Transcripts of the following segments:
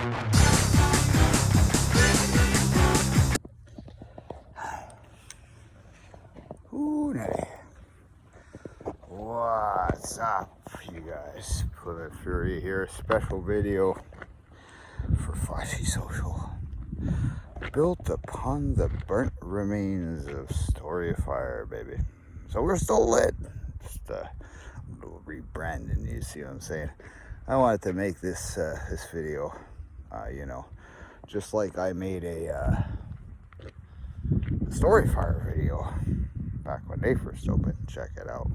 Ooh, nay. What's up, you guys? Plymouth Fury here. Special video for Flashy Social. Built upon the burnt remains of Story of Fire, baby. So we're still lit. Just a little rebranding, you see what I'm saying? I wanted to make this this video, you know, just like I made a Story Fire video back when they first opened. Check it out.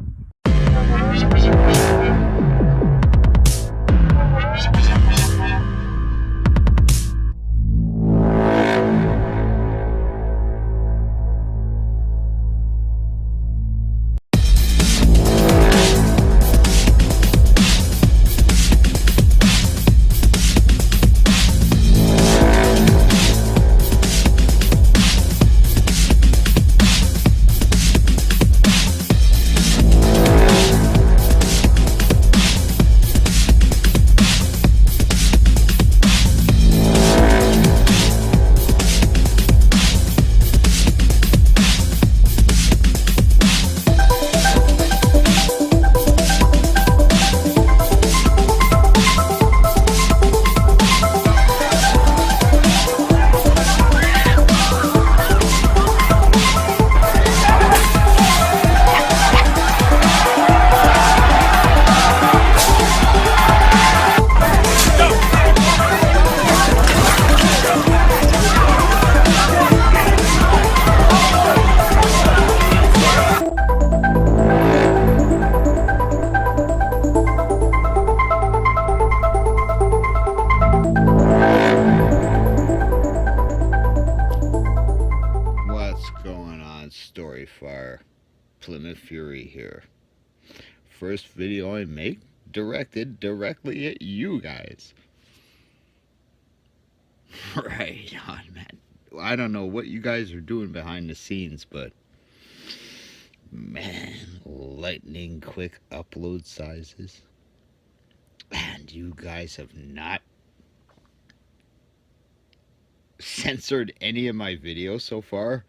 Story Fire, Plymouth Fury here. First video I make directed directly at you guys. Right on, man. I don't know what you guys are doing behind the scenes, but man, lightning quick upload sizes. And you guys have not censored any of my videos so far.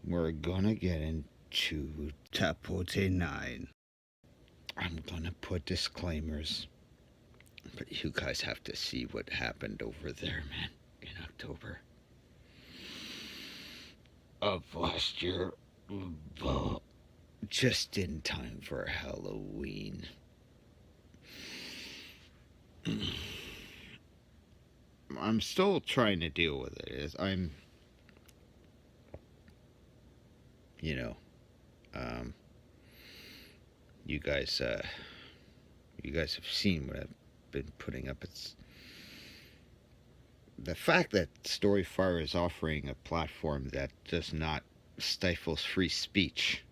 We're gonna get into Tapote 9. I'm gonna put disclaimers, but you guys have to see what happened over there, man, in October of last year. Just in time for Halloween. I'm still trying to deal with it. You know, you guys have seen what I've been putting up. It's the fact that Story Fire is offering a platform that does not stifle free speech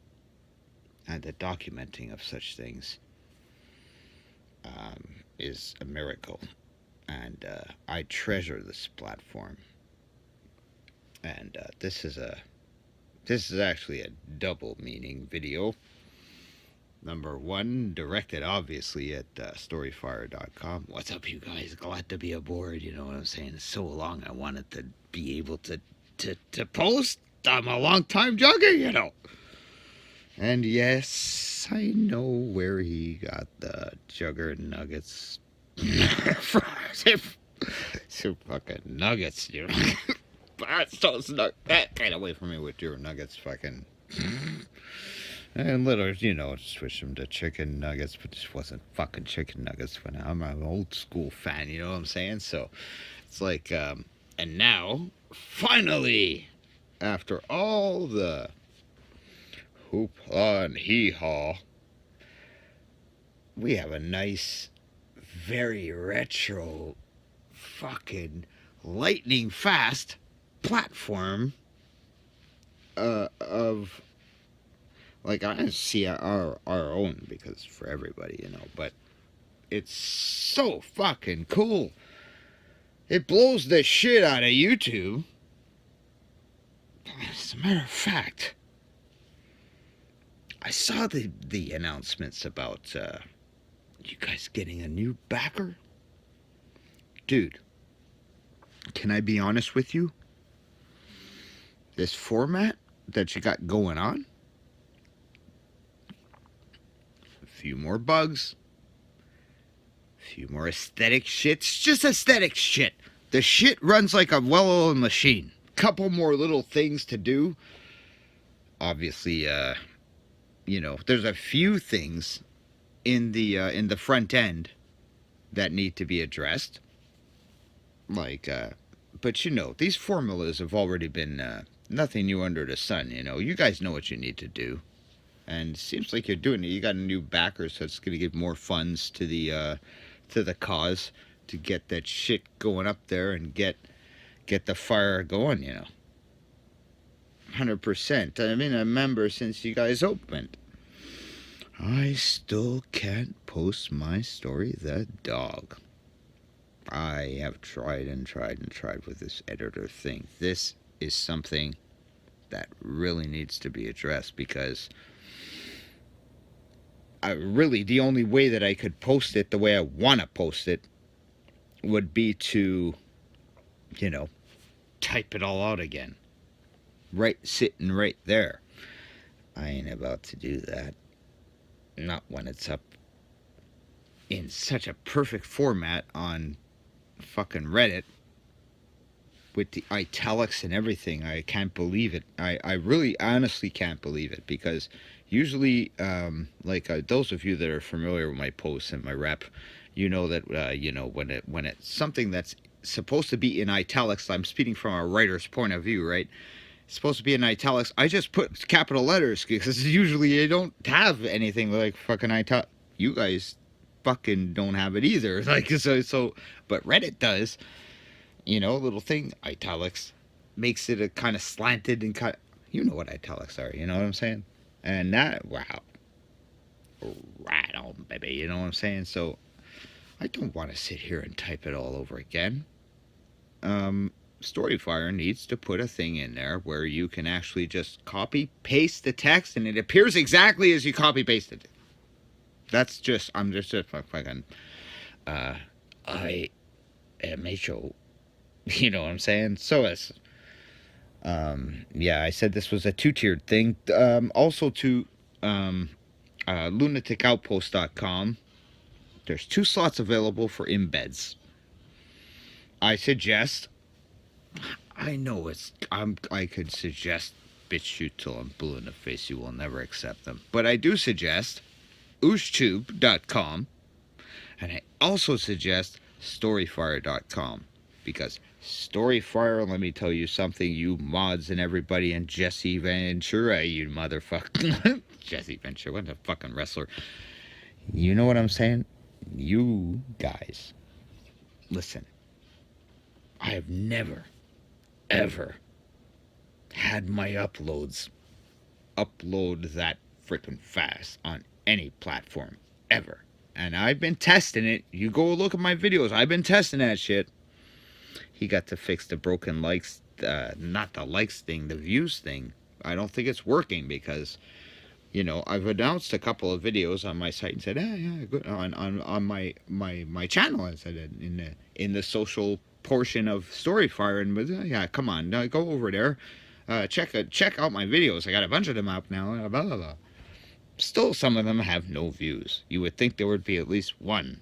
and the documenting of such things is a miracle, and I treasure this platform. And this is actually a double meaning video. Number one, directed obviously at storyfire.com. What's up, you guys? Glad to be aboard. You know what I'm saying? It's so long I wanted to be able to post. I'm a long time jogger, you know. And yes, I know where he got the jugger nuggets from. Some fucking nuggets, you know. That kind of away from me with your nuggets, fucking. And little, you know, switch them to chicken nuggets, but this wasn't fucking chicken nuggets. When I'm an old school fan, you know what I'm saying? So it's like, and now, finally, after all the hoopla and hee-haw, we have a nice, very retro, fucking lightning fast platform of, like, I see our own, because for everybody, you know, but it's so fucking cool. It blows the shit out of YouTube. As a matter of fact, I saw the announcements about you guys getting a new backer. Dude, can I be honest with you? This format that you got going on, a few more bugs, a few more aesthetic shit. It's just aesthetic shit. The shit runs like a well-oiled machine. Couple more little things to do. Obviously, there's a few things in the front end that need to be addressed. Like, but these formulas have already been nothing new under the sun. You guys know what you need to do, and it seems like you're doing it. You got a new backer, so it's going to give more funds to the cause to get that shit going up there and get the fire going. 100%. I've been a member since you guys opened. I still can't post my story, The Dog. I have tried and tried and tried with this editor thing. This is something that really needs to be addressed, because the only way that I could post it the way I want to post it would be to, type it all out again. Sitting right there. I ain't about to do that. Not when it's up in such a perfect format on fucking Reddit with the italics and everything. I can't believe it. I really honestly can't believe it, because usually those of you that are familiar with my posts and my rep, you know that when it's something that's supposed to be in italics, I'm speaking from a writer's point of view, right? It's supposed to be in italics. I just put capital letters, because usually I don't have anything like fucking italics. You guys fucking don't have it either. But Reddit does. Little thing, italics, makes it a kind of slanted and kind of, you know what italics are, you know what I'm saying? And that, wow. Right on, baby, you know what I'm saying? So, I don't want to sit here and type it all over again. Storyfire needs to put a thing in there where you can actually just copy paste the text and it appears exactly as you copy pasted it. That's just, I'm just a fucking I am HO. You know what I'm saying? So as I said this was a 2-tiered thing. Also to lunaticoutpost.com, there's 2 slots available for embeds. I could suggest bitch you till I'm blue in the face. You will never accept them. But I do suggest oozetube.com, and I also suggest storyfire.com, because Storyfire, let me tell you something, you mods and everybody, and Jesse Ventura, you motherfucker. Jesse Ventura, what a fucking wrestler. You know what I'm saying? You guys, listen, I have never, ever had my upload that freaking fast on any platform, ever. And I've been testing it. You go look at my videos. I've been testing that shit. He got to fix the broken likes, not the likes thing, the views thing. I don't think it's working, because, I've announced a couple of videos on my site and said, yeah, good, on my channel. I said in the social portion of Storyfire, and yeah, come on, go over there, check out my videos. I got a bunch of them up now. Blah blah blah. Still, some of them have no views. You would think there would be at least one.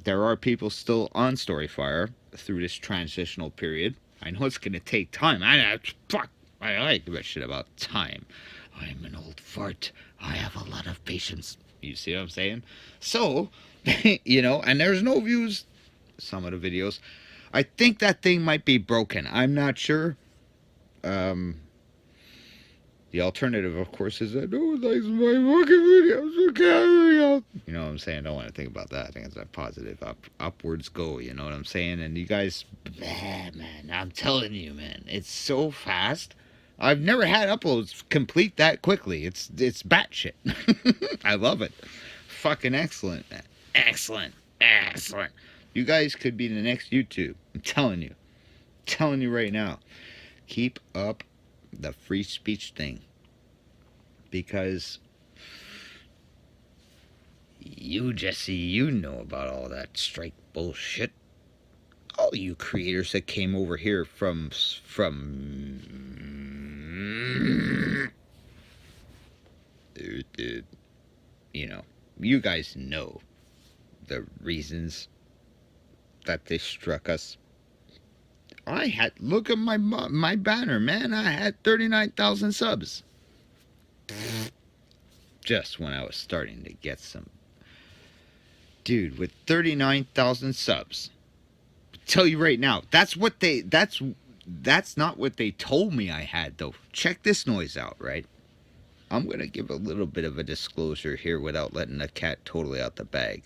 There are people still on Storyfire through this transitional period. I know it's going to take time. I like that shit about time. I'm an old fart. I have a lot of patience. You see what I'm saying? So, and there's no views. Some of the videos. I think that thing might be broken. I'm not sure. The alternative, of course, is that no one likes my fucking videos. Okay, you know what I'm saying? I don't want to think about that. I think it's a positive upwards go. You know what I'm saying? And you guys, man, I'm telling you, man, it's so fast. I've never had uploads complete that quickly. It's batshit. I love it. Fucking excellent, man. Excellent. You guys could be the next YouTube. I'm telling you. Telling you right now. Keep up the free speech thing, because you, Jesse, you know about all that strike bullshit. all you creators that came over here from you know, you guys know the reasons that they struck us. I had, look at my banner, man. I had 39,000 subs. Just when I was starting to get some. Dude, with 39,000 subs. Tell you right now, that's not what they told me I had, though. Check this noise out, right? I'm going to give a little bit of a disclosure here without letting the cat totally out the bag.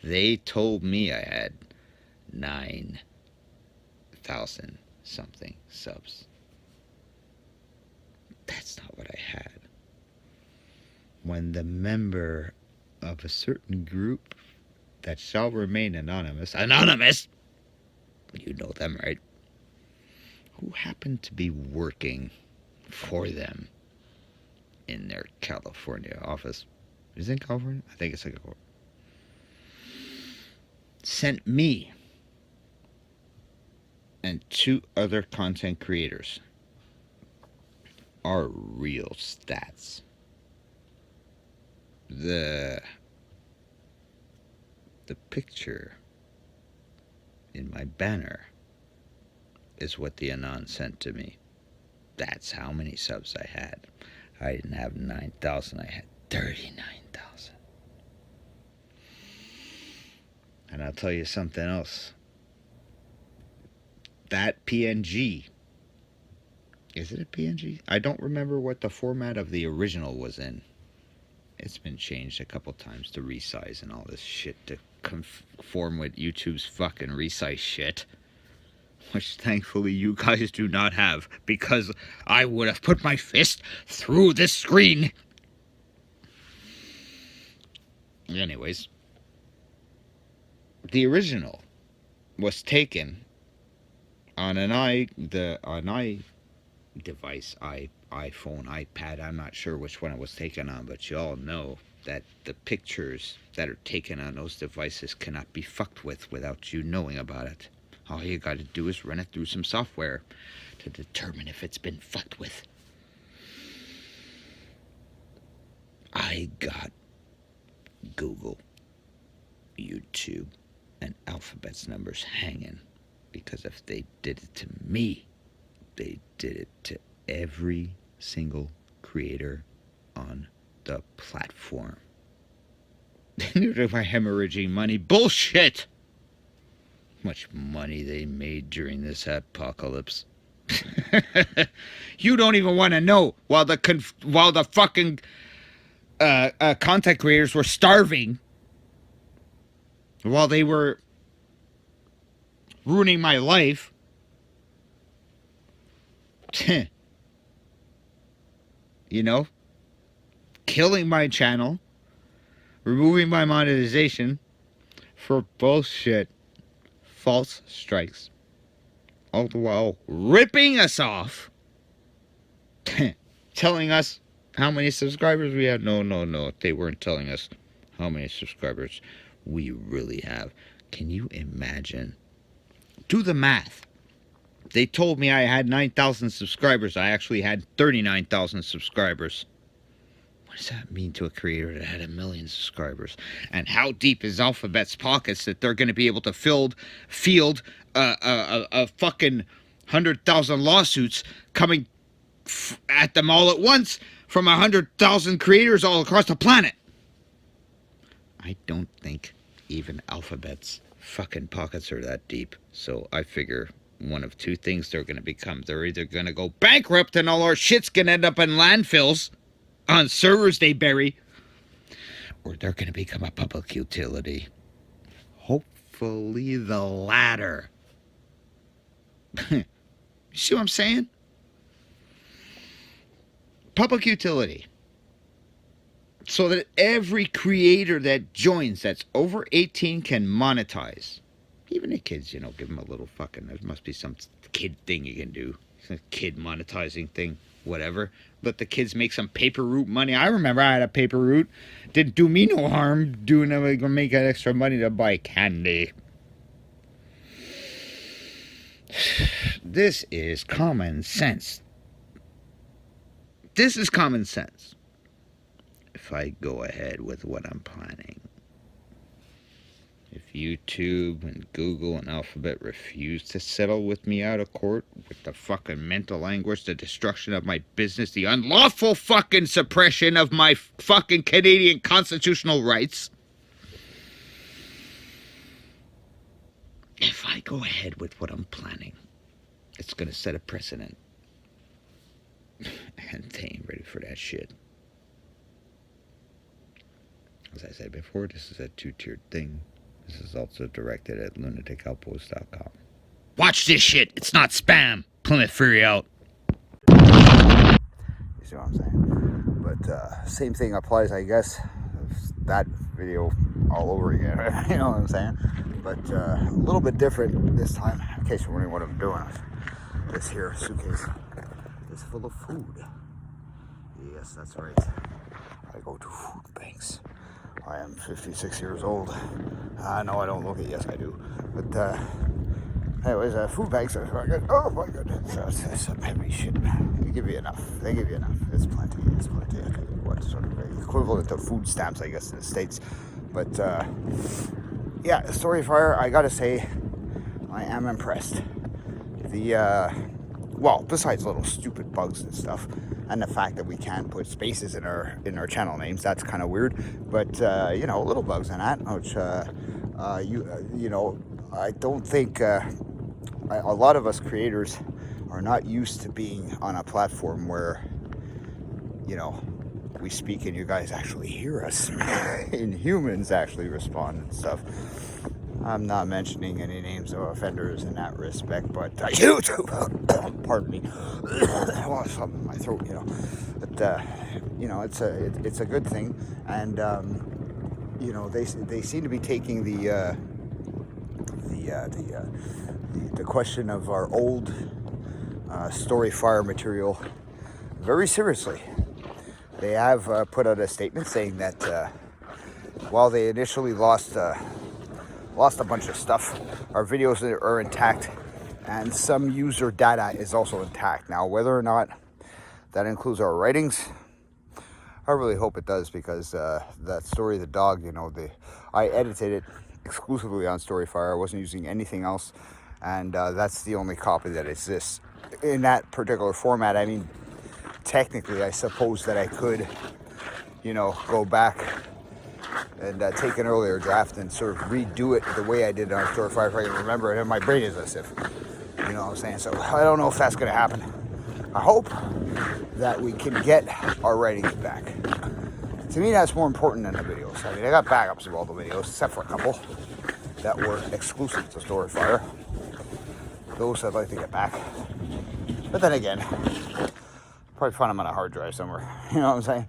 They told me I had 9,000 something subs. That's not what I had. When the member of a certain group that shall remain anonymous, you know them, right? Who happened to be working for them in their California office. Is it in California? I think it's like a sent me and 2 other content creators our real stats. The picture in my banner is what the Anon sent to me. That's how many subs I had. I didn't have 9,000, I had 39,000. And I'll tell you something else. That PNG, is it a PNG? I don't remember what the format of the original was in. It's been changed a couple times to resize and all this shit to conform with YouTube's fucking resize shit. Which thankfully you guys do not have, because I would have put my fist through this screen. Anyways, the original was taken on an iPhone, iPad. I'm not sure which one it was taken on, but you all know that the pictures that are taken on those devices cannot be fucked with without you knowing about it. All you gotta do is run it through some software to determine if it's been fucked with. I got Google, YouTube, and Alphabet's numbers hanging, because if they did it to me, they did it to every single creator on the platform. They knew they were hemorrhaging money. Bullshit! Much money they made during this apocalypse. You don't even want to know. While the fucking content creators were starving, while they were ruining my life, you know, killing my channel, removing my monetization for bullshit. False strikes. All the while ripping us off. Telling us how many subscribers we have. No. They weren't telling us how many subscribers we really have. Can you imagine? Do the math. They told me I had 9,000 subscribers. I actually had 39,000 subscribers. What does that mean to a creator that had 1 million subscribers? And how deep is Alphabet's pockets that they're going to be able to field a fucking 100,000 lawsuits coming at them all at once from 100,000 creators all across the planet? I don't think even Alphabet's fucking pockets are that deep. So I figure one of 2 things they're going to become. They're either going to go bankrupt and all our shit's going to end up in landfills on servers they bury, or they're going to become a public utility. Hopefully the latter. You see what I'm saying? Public utility. So that every creator that joins that's over 18 can monetize. Even the kids, you know, give them a little fucking, there must be some kid thing you can do. Some kid monetizing thing. Whatever. Let the kids make some paper route money. I remember I had a paper route. Didn't do me no harm doing it. Gonna make that extra money to buy candy. This is common sense. This is common sense. If I go ahead with what I'm planning. If YouTube and Google and Alphabet refuse to settle with me out of court with the fucking mental anguish, the destruction of my business, the unlawful fucking suppression of my fucking Canadian constitutional rights. If I go ahead with what I'm planning, it's gonna set a precedent. And they ain't ready for that shit. As I said before, this is a two-tiered thing. This is also directed at lunaticoutpost.com. Watch this shit! It's not spam! Plymouth Fury out. You see what I'm saying? But same thing applies, I guess. That video all over again. You know what I'm saying? But a little bit different this time. In case you're wondering what I'm doing, this here suitcase is full of food. Yes, that's right. I go to food banks. I am 56 years old. No, I don't look it. Yes, I do. But anyways, food banks are good. Oh my goodness, that's some heavy shit. They give you enough. They give you enough. It's plenty. It's plenty. What sort of equivalent to food stamps, I guess, in the States. But yeah, Storyfire. I gotta say, I am impressed. Well, besides little stupid bugs and stuff, and the fact that we can't put spaces in our channel names, that's kind of weird. But you know, little bugs and that, which you know, I don't think a lot of us creators are not used to being on a platform where, you know, we speak and you guys actually hear us, and humans actually respond and stuff. I'm not mentioning any names of offenders in that respect, but YouTube, pardon me, well, something in my throat, you know. But you know, it's a good thing, and you know, they seem to be taking the question of our old Storyfire material very seriously. They have put out a statement saying that while they initially lost a bunch of stuff, our videos are intact, and some user data is also intact. Now, whether or not that includes our writings, I really hope it does, because that story of the dog, you know, I edited it exclusively on Storyfire. I wasn't using anything else, and that's the only copy that exists in that particular format. I mean, technically, I suppose that I could, you know, go back and take an earlier draft and sort of redo it the way I did on Storyfire if I can remember it, and my brain is as if, you know what I'm saying? So I don't know if that's going to happen. I hope that we can get our writings back. To me, that's more important than the videos. I mean, I got backups of all the videos, except for a couple that were exclusive to Storyfire. Those I'd like to get back. But then again, probably find them on a hard drive somewhere. You know what I'm saying?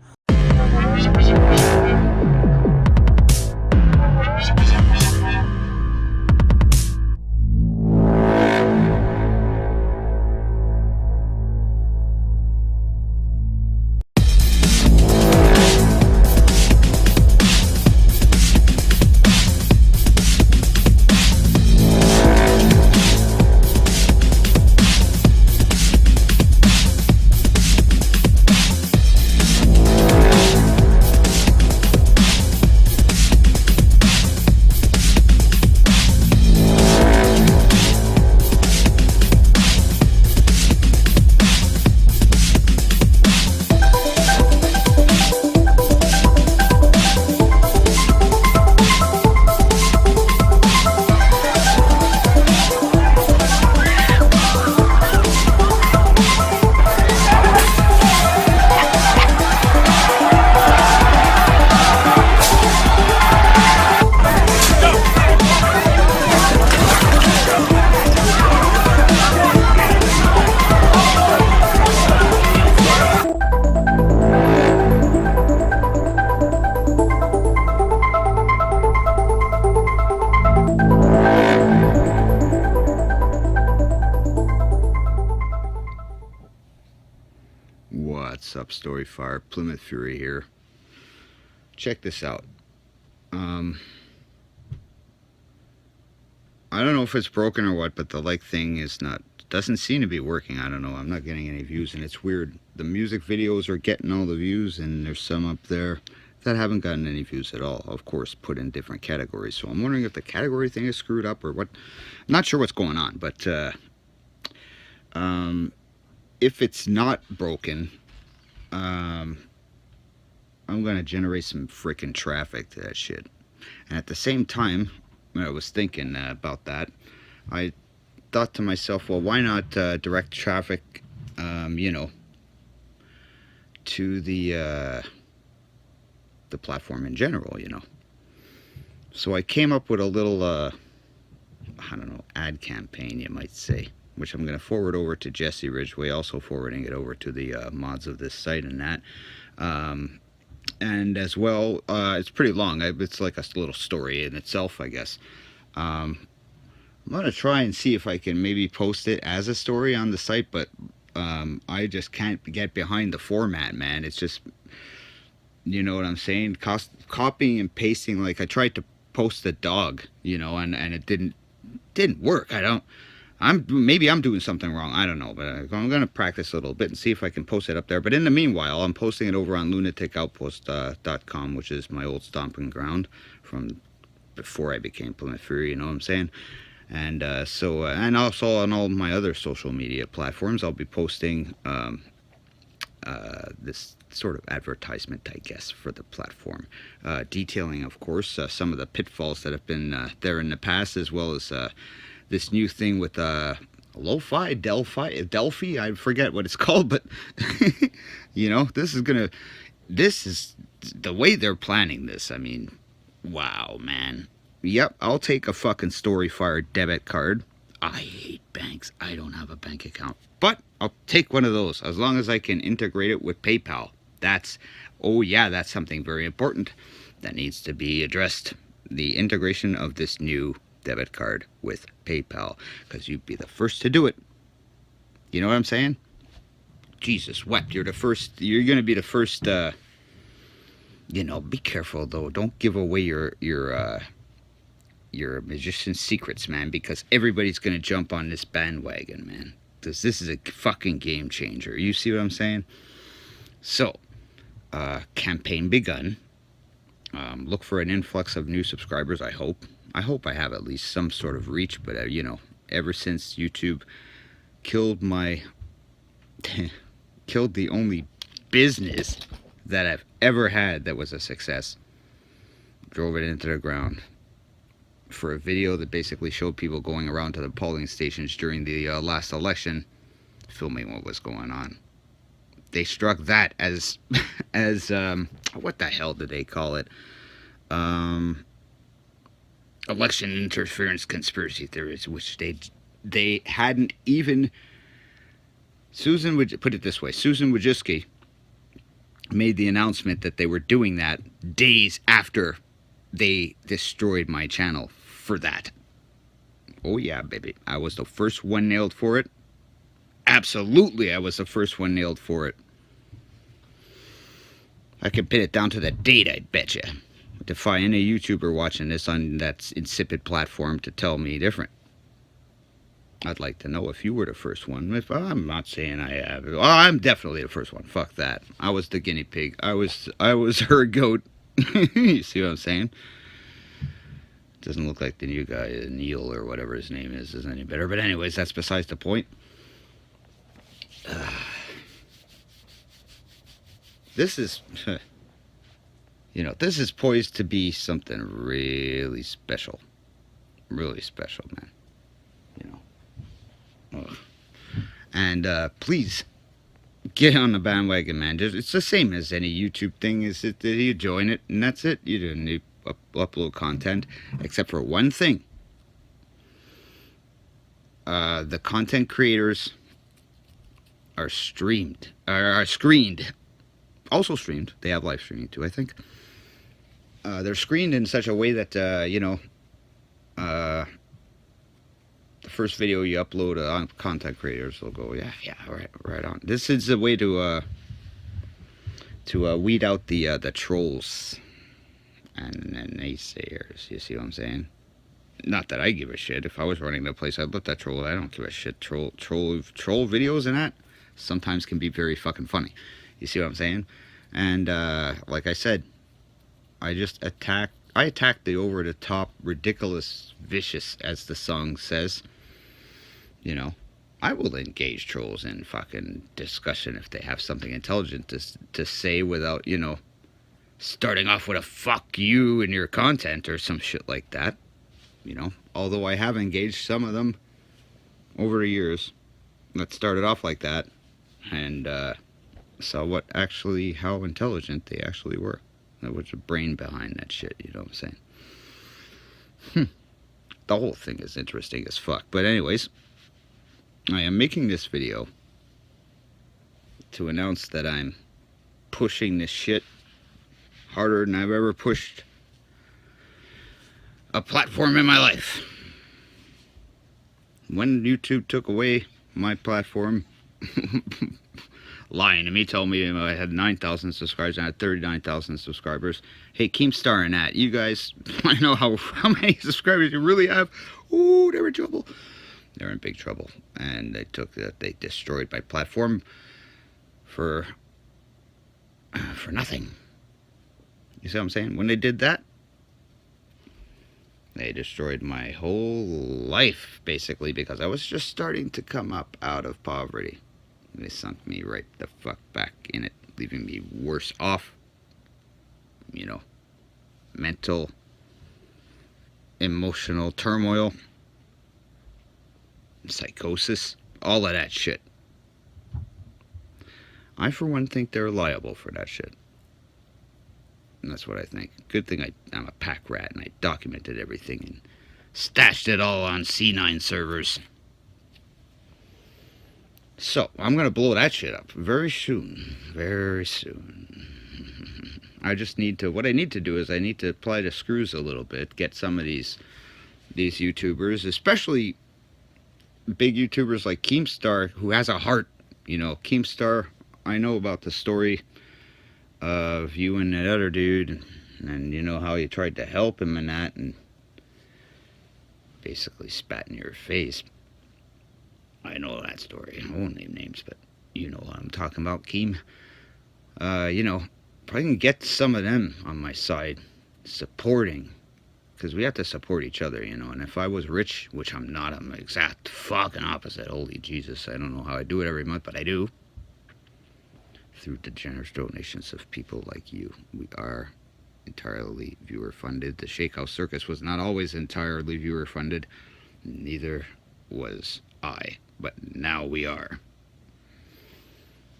What's up, Storyfire? Plymouth Fury here. Check this out. I don't know if it's broken or what, but the like thing is not, doesn't seem to be working. I don't know. I'm not getting any views, and it's weird. The music videos are getting all the views, and there's some up there that haven't gotten any views at all. Of course, put in different categories. So I'm wondering if the category thing is screwed up or what. I'm not sure what's going on, but if it's not broken, I'm gonna generate some freaking traffic to that shit. And at the same time, when I was thinking about that, I thought to myself, well, why not direct traffic, you know, to the platform in general, you know. So I came up with a little, I don't know, ad campaign, you might say, which I'm going to forward over to Jesse Ridgway, also forwarding it over to the mods of this site and that. And as well, it's pretty long. It's like a little story in itself, I guess. I'm going to try and see if I can maybe post it as a story on the site, but I just can't get behind the format, man. It's just, you know what I'm saying? Copying and pasting. Like I tried to post a dog, you know, and it didn't work. Maybe I'm doing something wrong. I don't know, but I'm going to practice a little bit and see if I can post it up there. But in the meanwhile, I'm posting it over on lunaticoutpost.com, which is my old stomping ground from before I became Plymouth Fury, you know what I'm saying? And and also on all my other social media platforms, I'll be posting this sort of advertisement, I guess, for the platform, detailing, of course, some of the pitfalls that have been there in the past, as well as this new thing with Delphi, I forget what it's called, but you know, this is the way they're planning this. I mean, wow, man. Yep, I'll take a fucking StoryFire debit card. I hate banks. I don't have a bank account, but I'll take one of those as long as I can integrate it with PayPal. Oh yeah, that's something very important that needs to be addressed. The integration of this new debit card with PayPal, because you'd be the first to do it. You know what I'm saying? Jesus wept. You're going to be the first. You know, be careful though. Don't give away your magician's secrets, man, because everybody's going to jump on this bandwagon, man. Because this is a fucking game changer. You see what I'm saying? So, campaign begun. Look for an influx of new subscribers, I hope. I hope I have at least some sort of reach, but, you know, ever since YouTube killed killed the only business that I've ever had that was a success, drove it into the ground, for a video that basically showed people going around to the polling stations during the last election, filming what was going on. They struck that as what the hell did they call it? Election interference conspiracy theories, which they hadn't even. Susan would put it this way: Susan Wojcicki made the announcement that they were doing that days after they destroyed my channel for that. Oh yeah, baby. I was the first one nailed for it. Absolutely, I was the first one nailed for it. I can pin it down to the date, I betcha. Defy any YouTuber watching this on that insipid platform to tell me different. I'd like to know if you were the first one. If I'm not saying I have. Well, I'm definitely the first one. Fuck that. I was the guinea pig. I was her goat. You see what I'm saying? Doesn't look like the new guy, Neil or whatever his name is any better. But anyways, that's besides the point. This is, you know, this is poised to be something really special. Really special, man. You know. Ugh. And please, get on the bandwagon, man. It's the same as any YouTube thing. Is it that you join it and that's it? You don't need upload content, except for one thing. The content creators are screened. Also streamed. They have live streaming too, I think. They're screened in such a way that you know, the first video you upload on content creators will go, yeah, right on. This is a way to weed out the trolls and naysayers. You see what I'm saying? Not that I give a shit. If I was running the place, I'd let that troll. I don't give a shit. Troll videos and that sometimes can be very fucking funny. You see what I'm saying? And like I said, I attacked the over the top, ridiculous, vicious, as the song says. You know, I will engage trolls in fucking discussion if they have something intelligent to say without, you know, starting off with a fuck you in your content or some shit like that. You know, although I have engaged some of them over the years that started off like that and saw how intelligent they actually were. There was a brain behind that shit, you know what I'm saying? The whole thing is interesting as fuck. But anyways, I am making this video to announce that I'm pushing this shit harder than I've ever pushed a platform in my life. When YouTube took away my platform, lying to me, told me I had 9,000 subscribers, I had 39,000 subscribers. Hey, Keemstar and that, you guys, I know how many subscribers you really have. Ooh, they're in trouble. They're in big trouble. And they destroyed my platform for nothing. You see what I'm saying? When they did that, they destroyed my whole life, basically, because I was just starting to come up out of poverty. They sunk me right the fuck back in it, leaving me worse off. You know, mental, emotional turmoil, psychosis, all of that shit. I, for one, think they're liable for that shit. And that's what I think. Good thing I'm a pack rat and I documented everything and stashed it all on C9 servers. So, I'm going to blow that shit up very soon. Very soon. What I need to do is I need to apply the screws a little bit. Get some of these YouTubers, especially big YouTubers like Keemstar, who has a heart. You know, Keemstar, I know about the story of you and that other dude, and you know how you tried to help him and that, and basically spat in your face. I know that story. I won't name names, but you know what I'm talking about, Keem. You know, if I can get some of them on my side, supporting, because we have to support each other, you know, and if I was rich, which I'm not, I'm the exact fucking opposite. Holy Jesus, I don't know how I do it every month, but I do. Through the generous donations of people like you. We are entirely viewer funded. The Shakehouse Circus was not always entirely viewer funded. Neither was I. But now we are.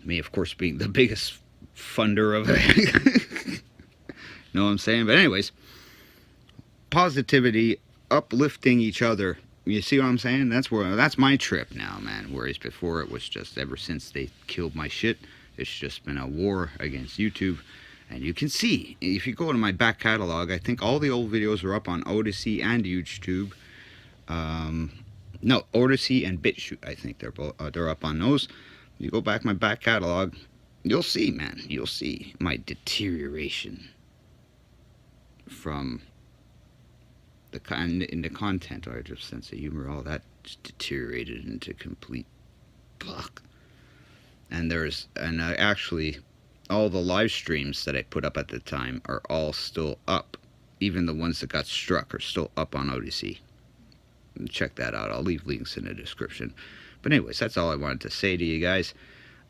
Me, of course, being the biggest funder of it. Know what I'm saying? But anyways, positivity, uplifting each other. You see what I'm saying? That's my trip now, man. Whereas before it was just ever since they killed my shit, it's just been a war against YouTube. And you can see, if you go to my back catalog, I think all the old videos are up on Odyssey and YouTube. No, Odyssey and BitChute, I think they're up on those. You go back my back catalog, you'll see, man. You'll see my deterioration from in the content, or just sense of humor, all that just deteriorated into complete fuck. And actually, all the live streams that I put up at the time are all still up. Even the ones that got struck are still up on Odyssey. Check that out. I'll leave links in the description. But anyways, that's all I wanted to say to you guys.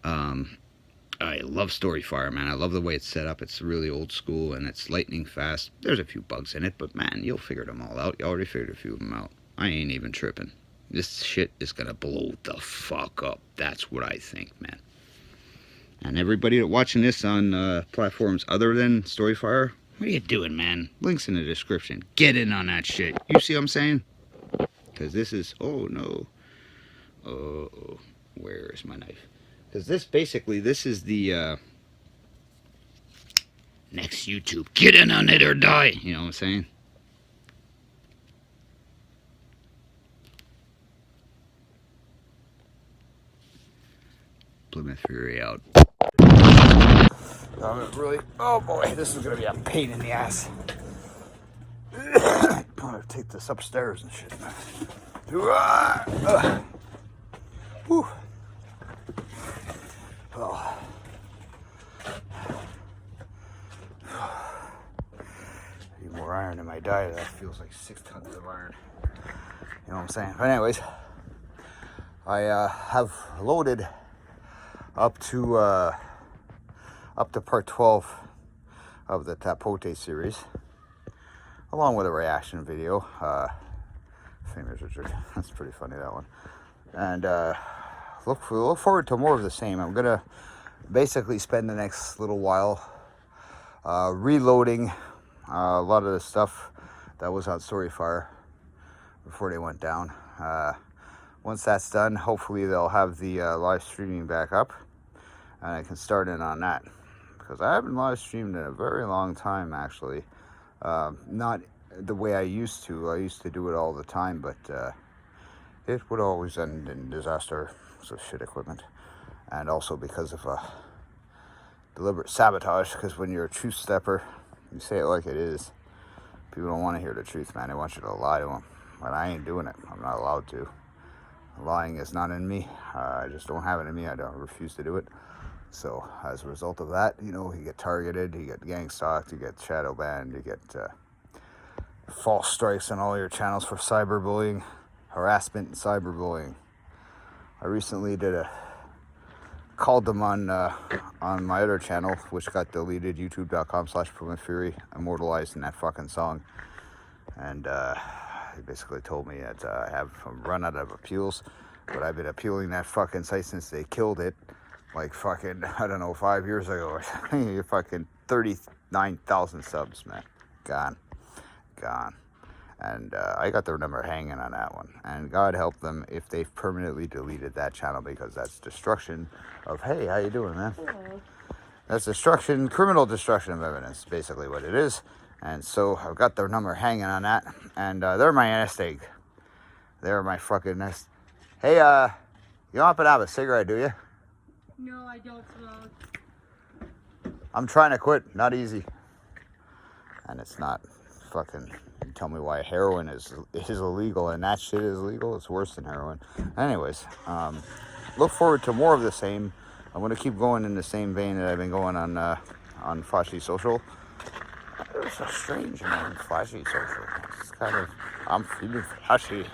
I love Storyfire, man. I love the way it's set up. It's really old school and it's lightning fast. There's a few bugs in it, but man, you'll figure them all out. You already figured a few of them out. I ain't even tripping. This shit is gonna blow the fuck up. That's what I think, man. And everybody that watching this on platforms other than Storyfire, what are you doing, man? Links in the description. Get in on that shit. You see what I'm saying? Because this is, oh no. Oh, where is my knife? Because this is the next YouTube. Get in on it or die. You know what I'm saying? Plymouth Fury out. Really, oh boy, this is gonna be a pain in the ass. I'm gonna take this upstairs and shit. Whew. Oh. Need more iron in my diet. That feels like 6 tons of iron. You know what I'm saying? But anyways, I have loaded up to part 12 of the Tapote series, along with a reaction video. Famous Richard. That's pretty funny, that one. And look forward to more of the same. I'm gonna basically spend the next little while reloading a lot of the stuff that was on Storyfire before they went down. Once that's done, hopefully they'll have the live streaming back up, and I can start in on that, because I haven't live streamed in a very long time, actually. Not the way I used to. I used to do it all the time, but it would always end in disaster. So shit equipment, and also because of deliberate sabotage. Because when you're a truth stepper, you say it like it is. People don't want to hear the truth, man. They want you to lie to them, but I ain't doing it. I'm not allowed to. Lying is not in me. I just don't have it in me. I refuse to do it. So as a result of that, you know, you get targeted, you get gang stalked, you get shadow banned, you get false strikes on all your channels for cyberbullying, harassment, and cyberbullying. I recently called them on my other channel, which got deleted, youtube.com/PrimaFury, immortalized in that fucking song. And he basically told me that I have run out of appeals, but I've been appealing that fucking site since they killed it, like fucking, I don't know, 5 years ago. You're fucking 39,000 subs, man. Gone. And I got their number hanging on that one. And God help them if they've permanently deleted that channel, because that's destruction of, hey, how you doing, man? Hello. That's destruction, criminal destruction of evidence, basically what it is. And so I've got their number hanging on that. And they're my nest egg. They're my fucking nest. Hey, you don't happen to have a cigarette, do you? No, I don't smoke. I'm trying to quit. Not easy. And it's not fucking... Tell me why heroin is illegal, and that shit is legal. It's worse than heroin. Anyways, look forward to more of the same. I'm going to keep going in the same vein that I've been going on Flashy Social. It's so strange, man. Flashy Social. It's kind of... I'm feeling flashy.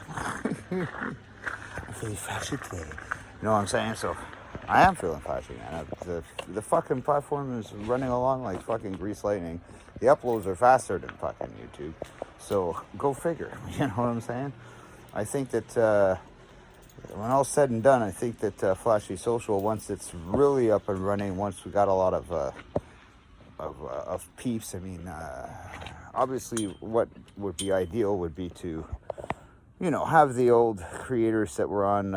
I'm feeling flashy today. You know what I'm saying? So I am feeling flashy, man. The fucking platform is running along like fucking grease lightning. The uploads are faster than fucking YouTube. So go figure. You know what I'm saying? I think that when all's said and done, I think that Flashy Social, once it's really up and running, once we got a lot of peeps, I mean, obviously what would be ideal would be to, you know, have the old creators that were on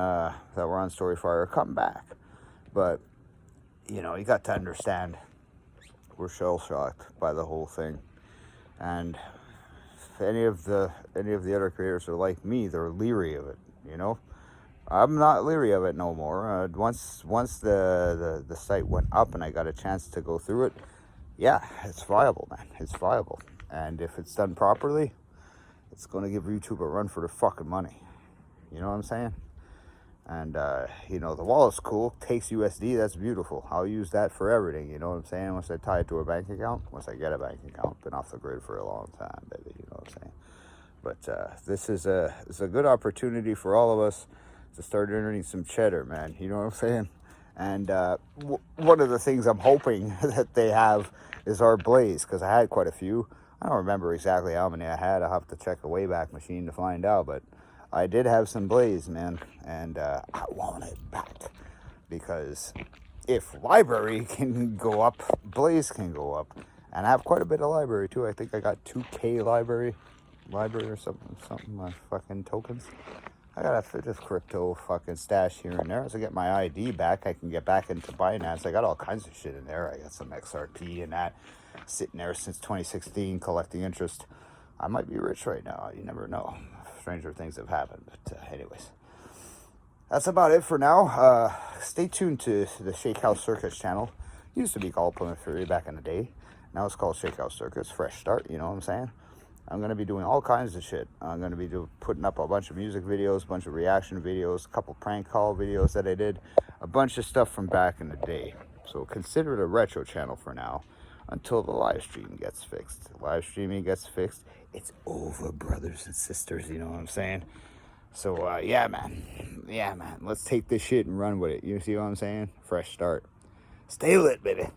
Storyfire come back. But, you know, you got to understand, we're shell-shocked by the whole thing. And if any of the other creators are like me, they're leery of it, you know? I'm not leery of it no more. Once the site went up and I got a chance to go through it, yeah, it's viable, man. It's viable. And if it's done properly, it's going to give YouTube a run for the fucking money. You know what I'm saying? And, you know, the wallet's cool. Takes USD. That's beautiful. I'll use that for everything. You know what I'm saying? Once I tie it to a bank account. Once I get a bank account. Been off the grid for a long time, baby. You know what I'm saying? But this is a good opportunity for all of us to start earning some cheddar, man. You know what I'm saying? And one of the things I'm hoping that they have is our Blaze, because I had quite a few. I don't remember exactly how many I had. I'll have to check the Wayback Machine to find out, but I did have some Blaze, man, and I want it back, because if library can go up, Blaze can go up. And I have quite a bit of library too. I think I got 2K library or something fucking tokens. I got a just crypto fucking stash here and there. As I get my ID back, I can get back into Binance. I got all kinds of shit in there. I got some XRP and that sitting there since 2016 collecting interest. I might be rich right now. You never know. Stranger things have happened. But anyways, that's about it for now. Stay tuned to the Shakehouse Circus channel. It used to be called Plymouth Fury back in the day. Now it's called Shakehouse Circus. Fresh start, you know what I'm saying? I'm going to be doing all kinds of shit. I'm going to be putting up a bunch of music videos, a bunch of reaction videos, a couple prank call videos that I did, a bunch of stuff from back in the day. So consider it a retro channel for now until the live stream gets fixed. Live streaming gets fixed. It's over, brothers and sisters. You know what I'm saying? So, yeah, man. Yeah, man. Let's take this shit and run with it. You see what I'm saying? Fresh start. Stay lit, baby.